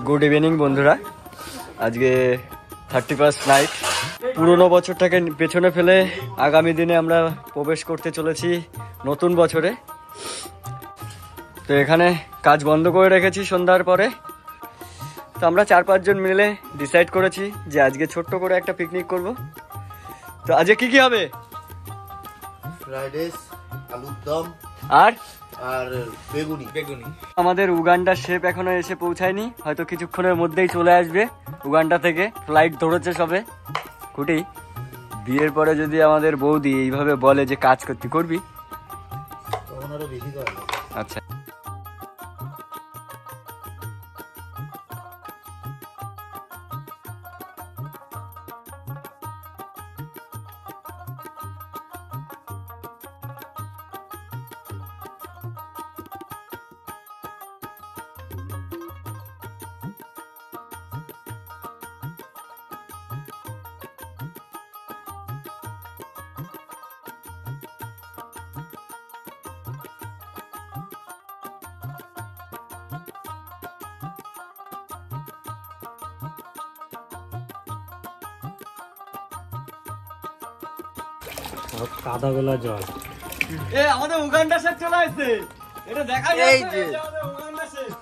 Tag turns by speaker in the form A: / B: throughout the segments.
A: Good evening বন্ধুরা, আজকে 31st night. পুরনো বছরটাকে পেছনে ফেলে আগামী দিনে আমরা প্রবেশ করতে চলেছি নতুন বছরে। তো এখানে কাজ বন্ধ করে রেখেছি সন্ধ্যার পরে। তো আমরা 4-5 জন মিলে ডিসাইড করেছি যে আজকে ছোট্ট করে একটা পিকনিক করব। তো আজকে কি কি হবে?
B: ফ্রাইড রাইস, আলুর দম
A: আর
B: বেগুনি।
A: আমাদের উগান্ডার শেফ এখনো এসে পৌঁছায়নি, হয়তো কিছুক্ষণের মধ্যেই চলে আসবে উগান্ডা থেকে। ফ্লাইট ধরেছে সবে। কুটি, বিয়ের পরে যদি আমাদের বৌদি এইভাবে বলে যে কাজ করতে করবি,
B: তখন আরো বেশি করা যাবে।
A: আচ্ছা।
C: কাদা গোলা জল।
A: এ আমাদের উগান্ডা শেফ চলে আসছে, এটা দেখা যাচ্ছে এই যে আমাদের উগান্ডা শেফ।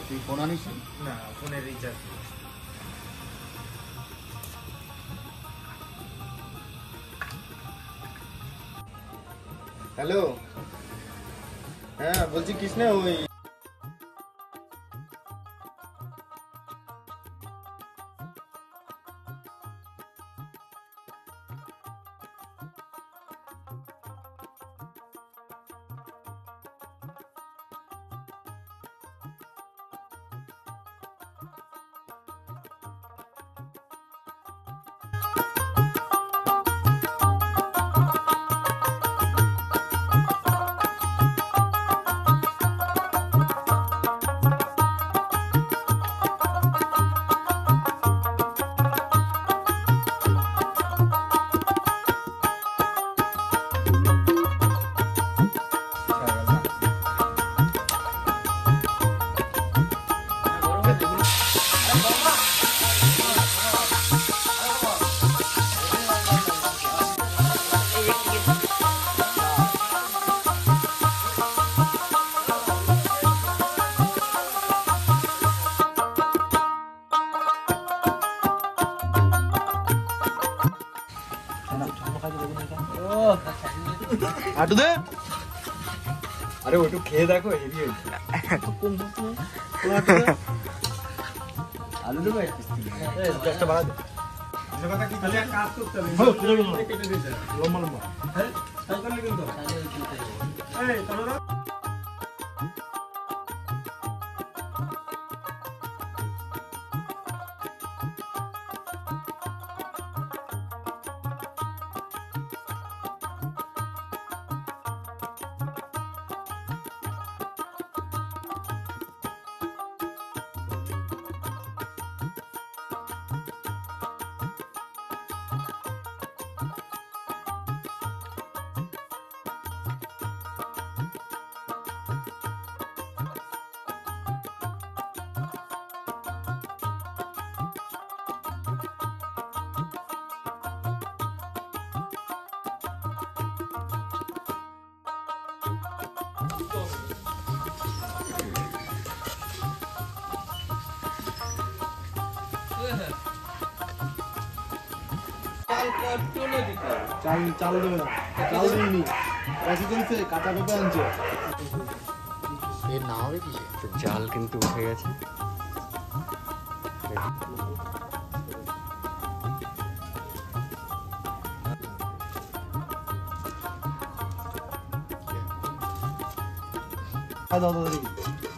B: তুই ফোন আনিস
C: না, ফোনের রিচার্জ।
B: হ্যালো, হ্যাঁ বলছি কৃষ্ণ, ওই আটু দে।
A: আরে ওটু খেয়ে দেখো, হেভি হয়েছে। আলু দেবো
B: একটা বাড়া দে।
C: কাজ করতে হবে।
B: লম্বা লম্বা।
C: হ্যাঁ, তাই করলে কিন্তু এই তোমরা
B: চাল দেবে না, চাল দিইনি, কাঁচা পেঁপে আনছে।
A: তো জাল কিন্তু উঠে গেছে।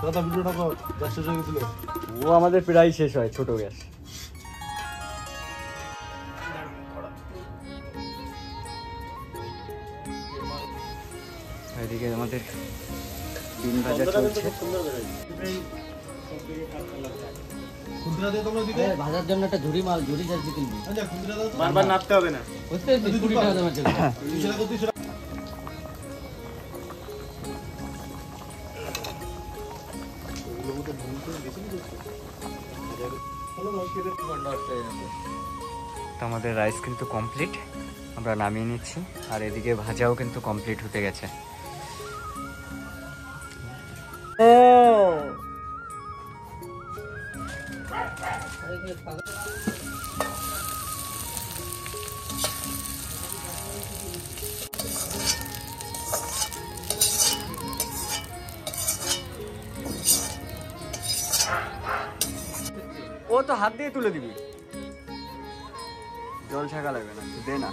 B: দাদা ভিডিওটা কর, গ্যাস শেষ হয়ে গেছিল।
A: ও আমাদের প্রায় শেষ হয়, ছোট গ্যাস। এদিকে আমাদের ডিম ভাজা চলছে।
B: খুচরা দিয়ে তোমরা দিতে,
D: ভাজার জন্য একটা ঝুড়ি চার্জি কিনবি।
B: আচ্ছা খুচরা দাও তো।
C: বারবার নাড়তে হবে না।
D: বুঝতে পেরেছিস? 20 টাকা দামের জন্য।
B: 200 টাকা 200 টাকা।
A: তো আমাদের রাইস কিন্তু কমপ্লিট, আমরা নামিয়ে নিচ্ছি। আর এদিকে ভাজাও কিন্তু কমপ্লিট হতে গেছে। ও তো হাত দিয়ে তুলে দিবি, জল ছাকা লাগবে না, দে না।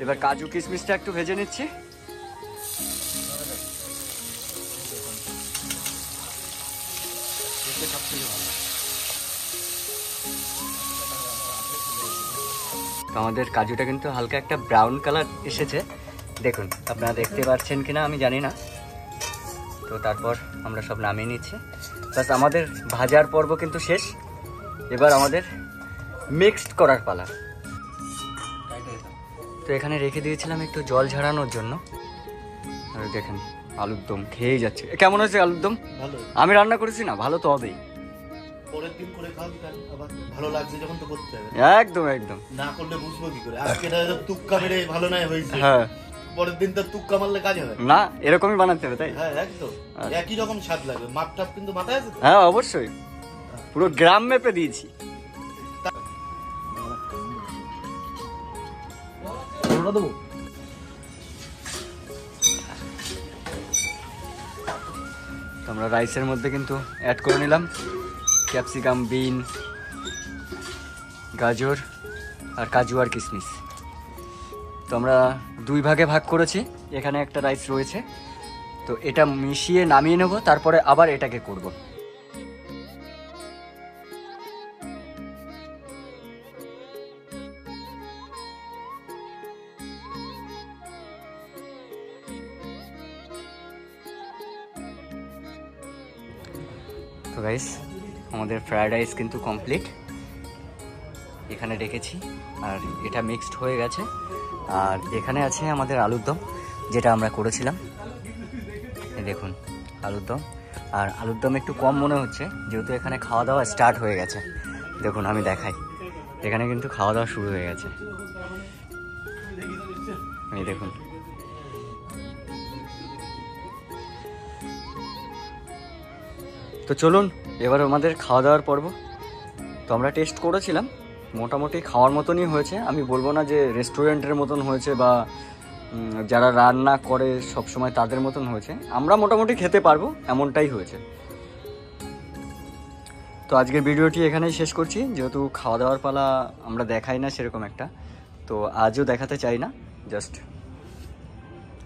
A: এবার কাজু কিশমিশটা একটু ভেজে নিচ্ছি। তো আমাদের কাজুটা কিন্তু হালকা একটা ব্রাউন কালার এসেছে, দেখুন। আপনারা দেখতে পাচ্ছেন কিনা আমি জানি না। তো তারপর আমরা সব নামিয়ে নিচ্ছি। বাস আমাদের ভাজার পর্ব কিন্তু শেষ। এবার আমাদের মিক্সড করার পালা। তো এখানে রেখে দিয়েছিলাম একটু জল ঝরানোর জন্য। আর দেখেন আলুর দম খেয়েই যাচ্ছে। কেমন হয়েছে আলুর দম?
B: ভালো,
A: আমি রান্না করেছি না, ভালো তো হবেই।
B: পরের দিন করে খাও, আবার ভালো লাগছে যখন তো করতে হবে।
A: একদম একদম।
B: না করলে বুঝবো কি করে? আজকে তুক্কা মেরে ভালো নাই হয়েছে,
A: হ্যাঁ,
B: পরের দিন তো তুক্কা মারলে কাজ হবে
A: না এরকমই বানাতে হবে, তাই?
B: হ্যাঁ একদম একই রকম স্বাদ লাগবে। মাপ টাপ কিন্তু মাথায় আছে তো?
A: হ্যাঁ অবশ্যই, পুরো গ্রাম মেপে দিয়েছি।
B: দেবো।
A: তো আমরা রাইসের মধ্যে কিন্তু অ্যাড করে নিলাম ক্যাপসিকাম, বিন, গাজর আর কাজু আর কিশমিশ। তো আমরা 2 ভাগে ভাগ করেছি। এখানে একটা রাইস রয়েছে, তো এটা মিশিয়ে নামিয়ে নেব, তারপরে আবার এটাকে করব। তো গাইস আমাদের ফ্রায়েড রাইস কিন্তু কমপ্লিট, এখানে রেখেছি। আর এটা মিক্সড হয়ে গেছে। আর এখানে আছে আমাদের আলুর দম, যেটা আমরা করেছিলাম। এই দেখুন আলুর দম। আর আলুর দম একটু কম মনে হচ্ছে, যেহেতু এখানে খাওয়া দাওয়া স্টার্ট হয়ে গেছে। দেখুন আমি দেখাই, এখানে কিন্তু খাওয়া দাওয়া শুরু হয়ে গেছে। এই দেখুন। তো চলুন এবার আমাদের খাওয়া দাওয়ার পর্ব। তো আমরা টেস্ট করেছিলাম, মোটামুটি খাওয়ার মতনই হয়েছে। আমি বলবো না যে রেস্টুরেন্টের মতন হয়েছে বা যারা রান্না করে সব সময় তাদের মতন হয়েছে। আমরা মোটামুটি খেতে পারবো এমনটাই হয়েছে। তো আজকের ভিডিওটি এখানেই শেষ করছি, যেহেতু খাওয়া দাওয়ার পালা আমরা দেখাই না সেরকম একটা, তো আজও দেখাতে চাই না। জাস্ট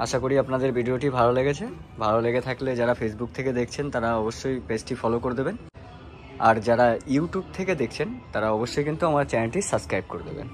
A: আশা করি আপনাদের ভিডিওটি ভালো লেগেছে। ভালো লেগে থাকলে যারা ফেসবুক থেকে দেখছেন তারা অবশ্যই পেজটি ফলো করে দেবেন। আর যারা ইউটিউব থেকে দেখছেন তারা অবশ্যই কিন্তু আমার চ্যানেলটি সাবস্ক্রাইব করে দেবেন।